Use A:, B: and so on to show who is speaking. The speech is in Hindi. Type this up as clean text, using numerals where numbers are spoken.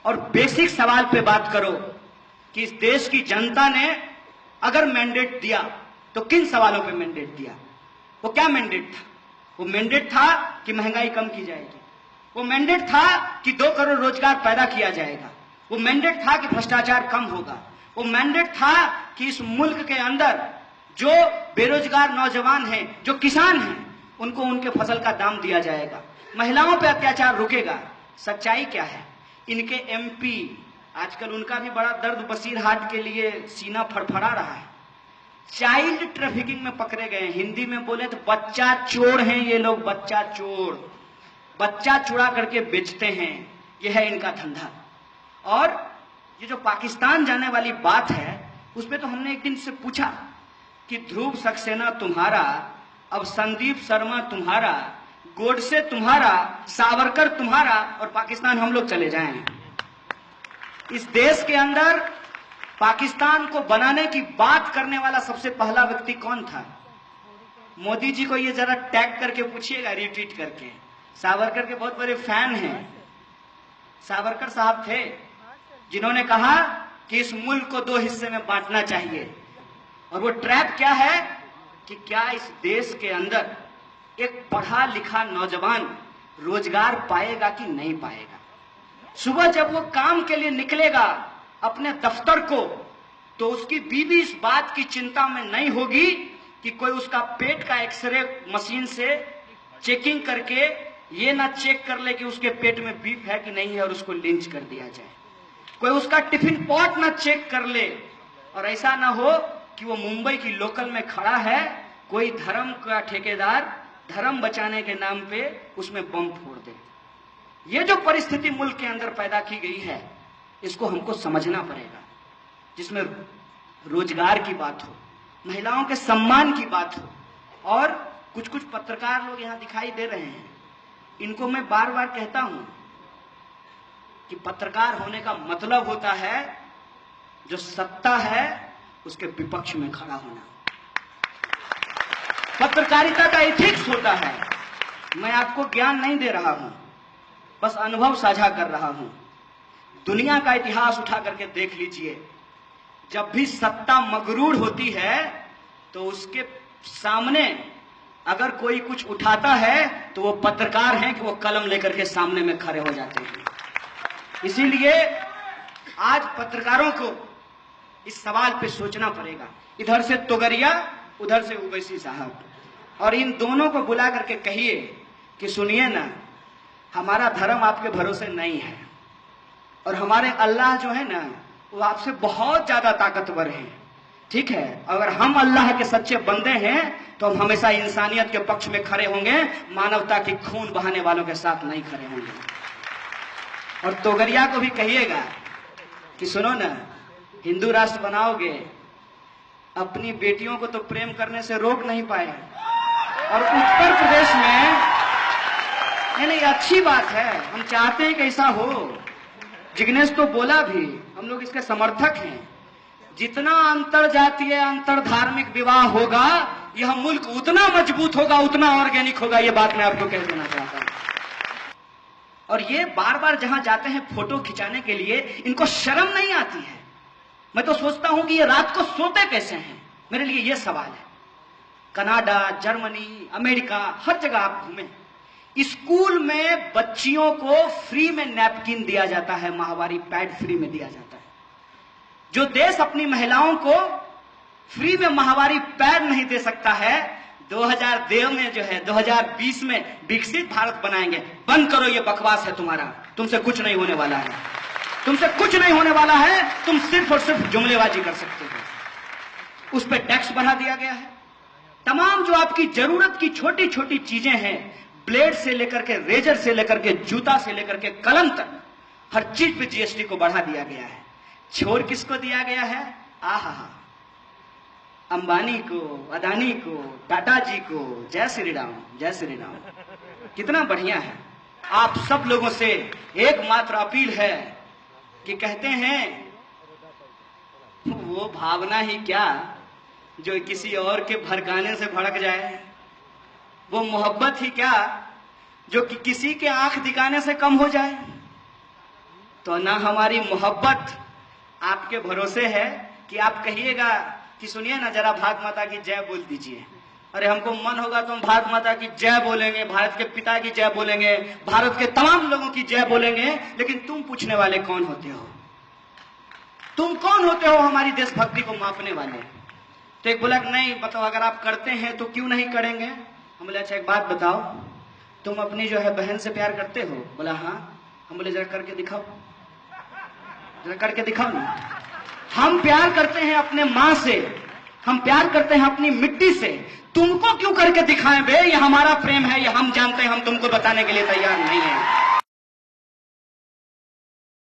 A: और बेसिक सवाल पे बात करो कि इस देश की जनता ने अगर मैंडेट दिया तो किन सवालों पे मैंडेट दिया। वो क्या मैंडेट था? वो मैंडेट था कि महंगाई कम की जाएगी, वो मैंडेट था कि 2 करोड़ रोजगार पैदा किया जाएगा, वो मैंडेट था कि भ्रष्टाचार कम होगा, वो मैंडेट था कि इस मुल्क के अंदर जो बेरोजगार नौजवान हैं, जो किसान हैं, उनको उनके फसल का दाम दिया जाएगा, महिलाओं पे अत्याचार रुकेगा। सच्चाई क्या है? इनके एमपी आजकल उनका भी बड़ा दर्द बसीरहाट के लिए सीना फड़फड़ा रहा है। चाइल्ड ट्रैफिकिंग में पकड़े गए। हिंदी में बोले तो बच्चा चोर हैं ये लोग, बच्चा चोर, बच्चा चुरा करके बेचते हैं, यह है इनका धंधा। और ये जो पाकिस्तान जाने वाली बात है, उसमें तो हमने एक दिन से पूछा कि ध्रुव सक्सेना तुम्हारा, अब संदीप शर्मा तुम्हारा, गोडसे तुम्हारा, सावरकर तुम्हारा, और पाकिस्तान हम लोग चले जाएं। इस देश के अंदर पाकिस्तान को बनाने की बात करने वाला सबसे पहला व्यक्ति कौन था? मोदी जी को ये जरा टैग करके पूछिएगा, रिट्वीट करके। सावरकर के बहुत बड़े फैन हैं। सावरकर साहब थे जिन्होंने कहा कि इस मुल्क को 2 हिस्से में बांटना चाहिए। और वो ट्रैप क्या है कि क्या इस देश के अंदर एक पढ़ा लिखा नौजवान रोजगार पाएगा कि नहीं पाएगा। सुबह जब वो काम के लिए निकलेगा अपने दफ्तर को, तो उसकी बीवी इस बात की चिंता में नहीं होगी कि कोई उसका पेट का एक्सरे मशीन से चेकिंग करके ये ना चेक कर ले कि उसके पेट में बीफ है कि नहीं है और उसको लिंच कर दिया जाए। कोई उसका टिफिन पॉट ना चेक कर ले, और ऐसा ना हो कि वो मुंबई की लोकल में खड़ा है, कोई धर्म का ठेकेदार धर्म बचाने के नाम पे उसमें बम फोड़ दे। ये जो परिस्थिति मुल्क के अंदर पैदा की गई है, इसको हमको समझना पड़ेगा, जिसमें रोजगार की बात हो, महिलाओं के सम्मान की बात हो। और कुछ कुछ पत्रकार लोग यहाँ दिखाई दे रहे हैं, इनको मैं बार बार कहता हूं कि पत्रकार होने का मतलब होता है जो सत्ता है उसके विपक्ष में खड़ा होना। पत्रकारिता का एथिक्स होता है। मैं आपको ज्ञान नहीं दे रहा हूं, बस अनुभव साझा कर रहा हूं। दुनिया का इतिहास उठा करके देख लीजिए, जब भी सत्ता मगरूर होती है तो उसके सामने अगर कोई कुछ उठाता है तो वो पत्रकार हैं कि वो कलम लेकर के सामने में खड़े हो जाते हैं। इसीलिए आज पत्रकारों को इस सवाल पे सोचना पड़ेगा। इधर से तोगरिया, उधर से उवैसी साहब, और इन दोनों को बुला करके कहिए कि सुनिए ना, हमारा धर्म आपके भरोसे नहीं है, और हमारे अल्लाह जो है ना वो आपसे बहुत ज्यादा ताकतवर है। ठीक है, अगर हम अल्लाह के सच्चे बंदे हैं तो हम हमेशा इंसानियत के पक्ष में खड़े होंगे, मानवता की खून बहाने वालों के साथ नहीं खड़े होंगे। और तोगरिया को भी कहिएगा कि सुनो ना, हिंदू राष्ट्र बनाओगे, अपनी बेटियों को तो प्रेम करने से रोक नहीं पाए, और उत्तर प्रदेश में नहीं, अच्छी बात है, हम चाहते हैं कि ऐसा हो। जिग्नेश तो बोला भी, हम लोग इसके समर्थक हैं। जितना अंतर जातीय अंतर धार्मिक विवाह होगा, यह मुल्क उतना मजबूत होगा, उतना ऑर्गेनिक होगा। यह बात मैं आपको कह देना चाहता हूं। और ये बार बार जहां जाते हैं फोटो खिंचाने के लिए, इनको शर्म नहीं आती है। मैं तो सोचता हूं कि ये रात को सोते कैसे हैं। मेरे लिए ये सवाल है। कनाडा, जर्मनी, अमेरिका, हर जगह आप घूमें, स्कूल में बच्चियों को फ्री में नैपकिन दिया जाता है, माहवारी पैड फ्री में दिया जाता है। जो देश अपनी महिलाओं को फ्री में माहवारी पैड नहीं दे सकता है, 2002 में जो है 2020 में विकसित भारत बनाएंगे। बंद करो, ये बकवास है तुम्हारा, तुमसे कुछ नहीं होने वाला है, तुमसे कुछ नहीं होने वाला है। तुम सिर्फ और सिर्फ जुमलेबाजी कर सकते हो। उस पर टैक्स बढ़ा दिया गया है। तमाम जो आपकी जरूरत की छोटी छोटी चीजें हैं, ब्लेड से लेकर के रेजर से लेकर के जूता से लेकर के कलम तक, हर चीज पे जीएसटी को बढ़ा दिया गया है। छोड़ किसको दिया गया है? आहा, अंबानी को, अदानी को, टाटा जी को। जय श्री राम, जय श्री राम। कितना बढ़िया है। आप सब लोगों से एकमात्र अपील है कि कहते हैं वो भावना ही क्या जो किसी और के भड़काने से भड़क जाए, वो मोहब्बत ही क्या जो कि किसी के आंख दिखाने से कम हो जाए। तो ना हमारी मोहब्बत आपके भरोसे है कि आप कहिएगा कि सुनिए ना जरा भारत माता की जय बोल दीजिए। अरे हमको मन होगा तो हम भारत माता की जय बोलेंगे, भारत के पिता की जय बोलेंगे, भारत के तमाम लोगों की जय बोलेंगे, लेकिन तुम पूछने वाले कौन होते हो? तुम कौन होते हो हमारी देशभक्ति को मापने वाले? तो एक बोला नहीं बताओ, अगर आप करते हैं तो क्यों नहीं करेंगे? हम बोले अच्छा एक बात बताओ, तुम अपनी जो है बहन से प्यार करते हो? बोला हाँ। हम बोले जरा करके दिखाओ, जरा करके दिखाओ ना। हम प्यार करते हैं अपने माँ से, हम प्यार करते हैं अपनी मिट्टी से, तुमको क्यों करके दिखाएं बे? ये हमारा प्रेम है, ये हम जानते हैं, हम तुमको बताने के लिए तैयार नहीं है।